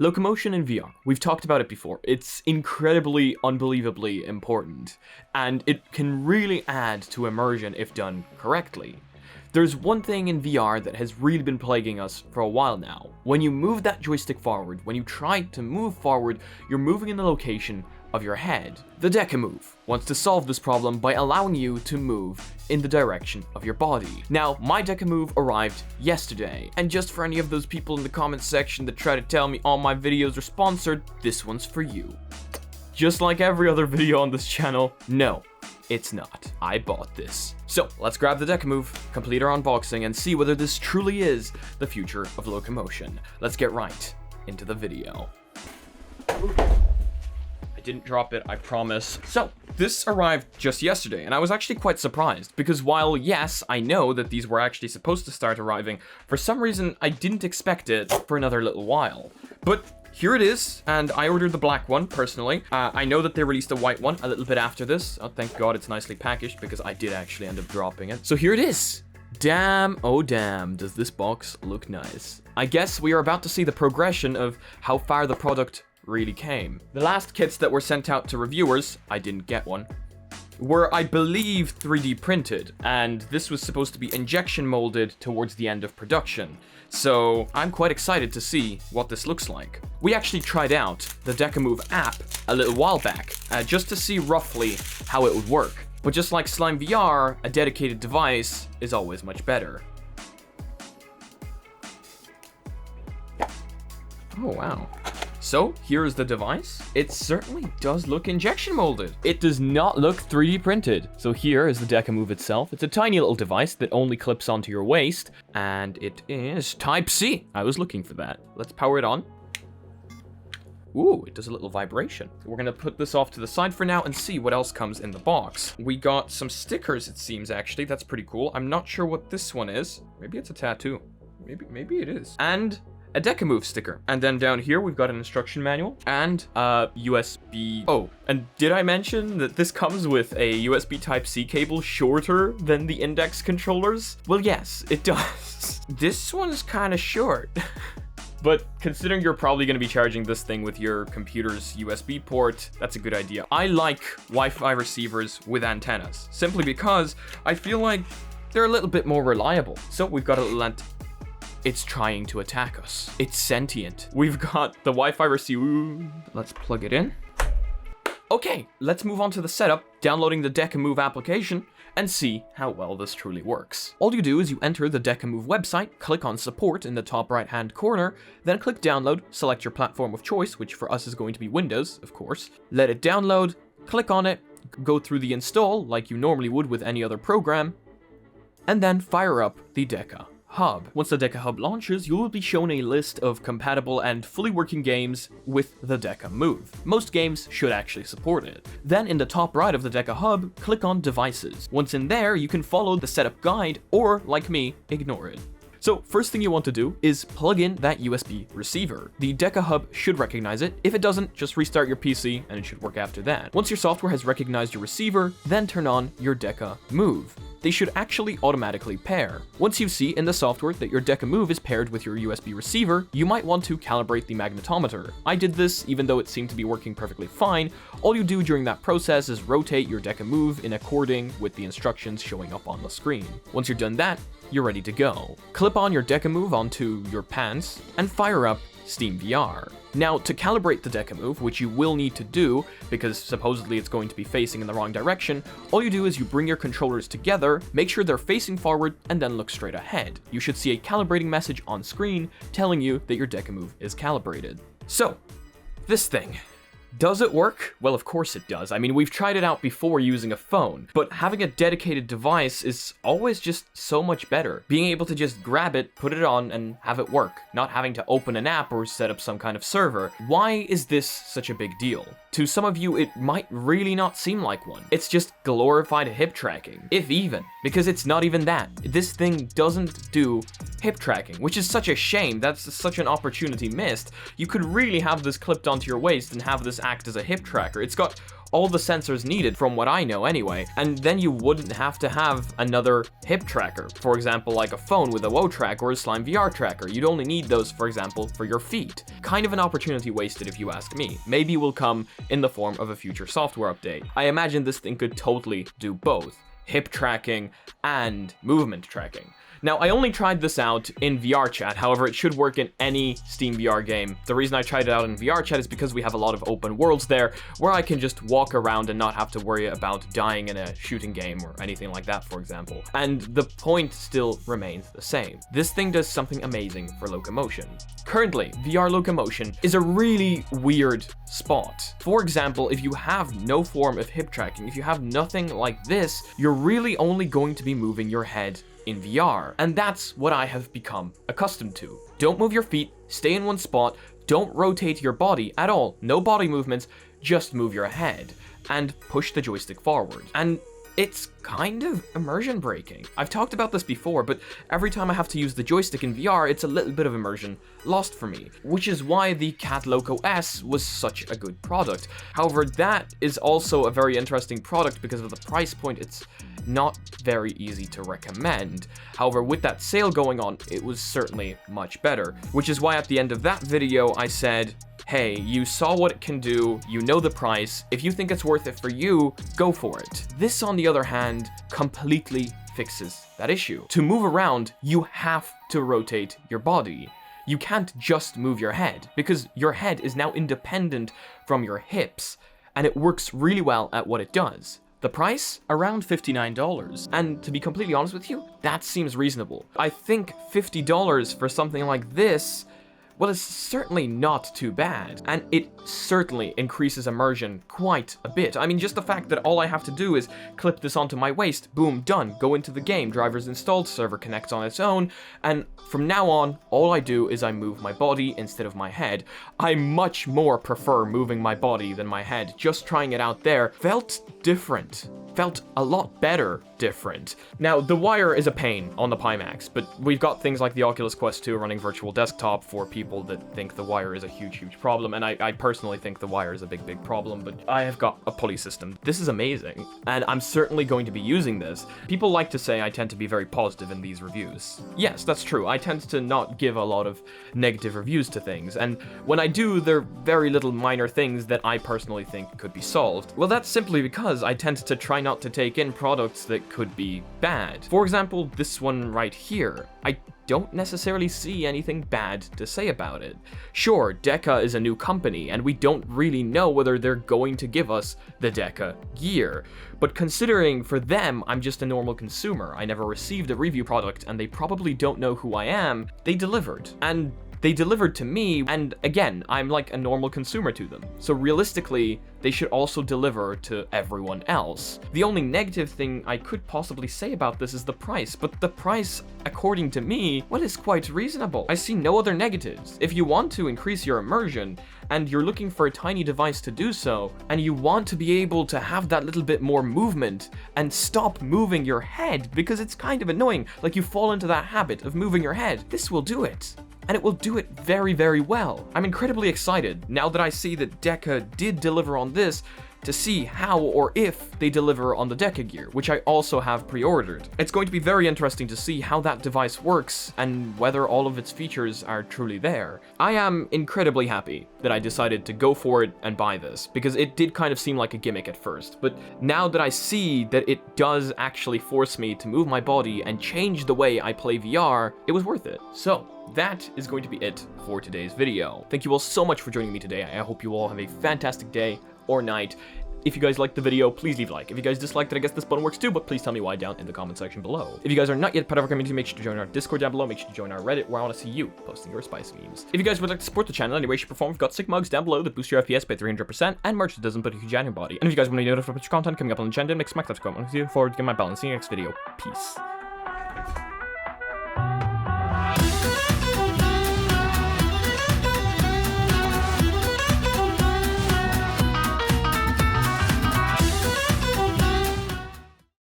Locomotion in VR. We've talked about it before. It's incredibly, unbelievably important, and it can really add to immersion if done correctly. There's one thing in VR that has really been plaguing us for a while now. When you move that joystick forward, when you try to move forward, you're moving in the location of your head. The DecaMove wants to solve this problem by allowing you to move in the direction of your body. Now, my DecaMove arrived yesterday, and just for any of those people in the comments section that try to tell me all my videos are sponsored, this one's for you. Just like every other video on this channel, no, it's not. I bought this. So, let's grab the DecaMove, complete our unboxing, and see whether this truly is the future of locomotion. Let's get right into the video. I didn't drop it, I promise. So, this arrived just yesterday, and I was actually quite surprised, because while, yes, I know that these were actually supposed to start arriving, for some reason, I didn't expect it for another little while. But here it is, and I ordered the black one, personally. I know that they released a white one a little bit after this. Oh, thank God it's nicely packaged, because I did actually end up dropping it. So here it is. Damn, oh damn, does this box look nice. I guess we are about to see the progression of how far the product really came. The last kits that were sent out to reviewers, I didn't get one, were, I believe, 3D printed, and this was supposed to be injection molded towards the end of production. So I'm quite excited to see what this looks like. We actually tried out the DecaMove app a little while back, just to see roughly how it would work. But just like Slime VR, a dedicated device is always much better. Oh wow. So, here is the device. It certainly does look injection molded. It does not look 3D printed. So here is the DecaMove itself. It's a tiny little device that only clips onto your waist, and it is Type-C. I was looking for that. Let's power it on. Ooh, it does a little vibration. We're gonna put this off to the side for now and see what else comes in the box. We got some stickers, it seems, actually. That's pretty cool. I'm not sure what this one is. Maybe it's a tattoo. Maybe it is. And a DecaMove sticker. And then down here, we've got an instruction manual and USB. Oh, and did I mention that this comes with a USB Type-C cable shorter than the index controllers? Well, yes, it does. This one's kind of short. But considering you're probably going to be charging this thing with your computer's USB port, that's a good idea. I like Wi-Fi receivers with antennas, simply because I feel like they're a little bit more reliable. So we've got a little It's trying to attack us. It's sentient. We've got the Wi-Fi receiver. Let's plug it in. Okay, let's move on to the setup, downloading the DecaMove application, and see how well this truly works. All you do is you enter the DecaMove website, click on support in the top right hand corner, then click download, select your platform of choice, which for us is going to be Windows, of course. Let it download, click on it, go through the install like you normally would with any other program, and then fire up the DecaHub. Once the DecaHub launches, you will be shown a list of compatible and fully working games with the DecaMove. Most games should actually support it. Then in the top right of the DecaHub, click on Devices. Once in there, you can follow the setup guide or, like me, ignore it. So first thing you want to do is plug in that USB receiver. The DecaHub should recognize it. If it doesn't, just restart your PC and it should work after that. Once your software has recognized your receiver, then turn on your DecaMove. They should actually automatically pair. Once you see in the software that your DecaMove is paired with your USB receiver, you might want to calibrate the magnetometer. I did this even though it seemed to be working perfectly fine. All you do during that process is rotate your DecaMove in according with the instructions showing up on the screen. Once you're done that, you're ready to go. Clip on your DecaMove onto your pants and fire up Steam VR. Now, to calibrate the DecaMove, which you will need to do, because supposedly it's going to be facing in the wrong direction, all you do is you bring your controllers together, make sure they're facing forward, and then look straight ahead. You should see a calibrating message on screen telling you that your DecaMove is calibrated. So, this thing. Does it work? Well, of course it does. I mean, we've tried it out before using a phone, but having a dedicated device is always just so much better. Being able to just grab it, put it on, and have it work, not having to open an app or set up some kind of server. Why is this such a big deal? To some of you, it might really not seem like one. It's just glorified hip tracking, if even, because it's not even that. This thing doesn't do hip tracking, which is such a shame. That's such an opportunity missed. You could really have this clipped onto your waist and have this act as a hip tracker. It's got all the sensors needed from what I know anyway, and then you wouldn't have to have another hip tracker. For example, like a phone with a WoW track or a Slime VR tracker. You'd only need those, for example, for your feet. Kind of an opportunity wasted if you ask me. Maybe will come in the form of a future software update. I imagine this thing could totally do both hip tracking and movement tracking. Now, I only tried this out in VR chat, however, it should work in any Steam VR game. The reason I tried it out in VR chat is because we have a lot of open worlds there, where I can just walk around and not have to worry about dying in a shooting game or anything like that, for example. And the point still remains the same. This thing does something amazing for locomotion. Currently, VR Locomotion is a really weird spot. For example, if you have no form of hip tracking, if you have nothing like this, you're really only going to be moving your head in VR. And that's what I have become accustomed to. Don't move your feet, stay in one spot, don't rotate your body at all, no body movements, just move your head and push the joystick forward. And it's kind of immersion breaking. I've talked about this before, but every time I have to use the joystick in VR, it's a little bit of immersion lost for me, which is why the Cat Loco S was such a good product. However, that is also a very interesting product because of the price point. It's not very easy to recommend. However, with that sale going on, it was certainly much better, which is why at the end of that video, I said, hey, you saw what it can do, you know the price, if you think it's worth it for you, go for it. This, on the other hand, completely fixes that issue. To move around, you have to rotate your body. You can't just move your head, because your head is now independent from your hips, and it works really well at what it does. The price? Around $59. And to be completely honest with you, that seems reasonable. I think $50 for something like this, well, it's certainly not too bad, and it certainly increases immersion quite a bit. I mean, just the fact that all I have to do is clip this onto my waist, boom, done, go into the game, driver's installed, server connects on its own, and from now on, all I do is I move my body instead of my head. I much more prefer moving my body than my head. Just trying it out there felt different. Felt a lot better different. Now, the wire is a pain on the Pimax, but we've got things like the Oculus Quest 2 running virtual desktop for people that think the wire is a huge problem, and I personally think the wire is a big problem, but I have got a pulley system. This is amazing, and I'm certainly going to be using this. People like to say I tend to be very positive in these reviews. Yes, that's true. I tend to not give a lot of negative reviews to things, and when I do, they're very little minor things that I personally think could be solved. Well, that's simply because I tend to try not to take in products that could be bad. For example, this one right here. I don't necessarily see anything bad to say about it. Sure, Deca is a new company, and we don't really know whether they're going to give us the Deca gear. But considering for them, I'm just a normal consumer, I never received a review product, and they probably don't know who I am, they delivered. And they delivered to me, and again, I'm like a normal consumer to them. So realistically, they should also deliver to everyone else. The only negative thing I could possibly say about this is the price, but the price, according to me, well, is quite reasonable. I see no other negatives. If you want to increase your immersion, and you're looking for a tiny device to do so, and you want to be able to have that little bit more movement, and stop moving your head, because it's kind of annoying, like you fall into that habit of moving your head, this will do it. And it will do it very well. I'm incredibly excited, now that I see that Deca did deliver on this, to see how or if they deliver on the Deca gear, which I also have pre-ordered. It's going to be very interesting to see how that device works and whether all of its features are truly there. I am incredibly happy that I decided to go for it and buy this, because it did kind of seem like a gimmick at first, but now that I see that it does actually force me to move my body and change the way I play VR, it was worth it. So, that is going to be it for today's video. Thank you all so much for joining me today. I hope you all have a fantastic day or night. If you guys liked the video, please leave a like. If you guys disliked it, I guess this button works too, but please tell me why down in the comment section below. If you guys are not yet part of our community, make sure to join our Discord down below. Make sure to join our Reddit, where I want to see you posting your spice memes. If you guys would like to support the channel in any way, shape, or form, we've got sick mugs down below that boost your FPS by 300% and merch that doesn't put a huge on your body. And if you guys want to be notified about your content coming up on the channel, make smack that comment. I look forward to getting my balance. See you next video. Peace.